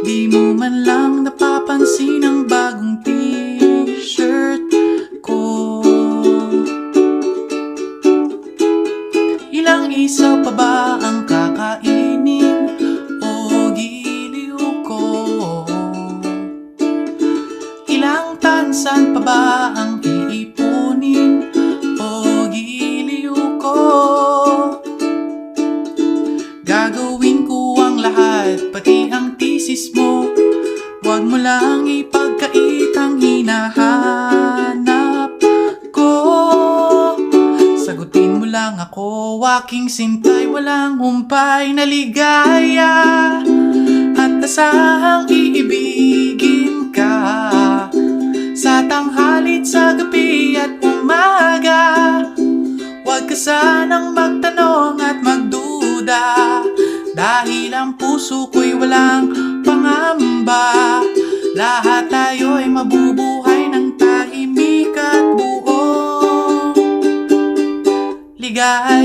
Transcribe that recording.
Di mo man lang napapansin ang bagong t-shirt ko. Ilang isaw pa ba ang kakainin o giliw ko? Ilang tansan pa ba ang iipunin o giliw ko? Gagawin ko ang lahat, pati ang thesis mo. Huwag mo lang ipagkait ang hinahanap ko. Sagutin mo lang ako, aking sintay, walang humpay na ligaya. At asahang iibigin ka sa tanghali't sa gabi at umaga. Huwag ka sanang magtanong at magduda, dahil ang puso ko'y walang pangamba. Lahat tayo'y mabubuhay ng tahimik at buong ligaya.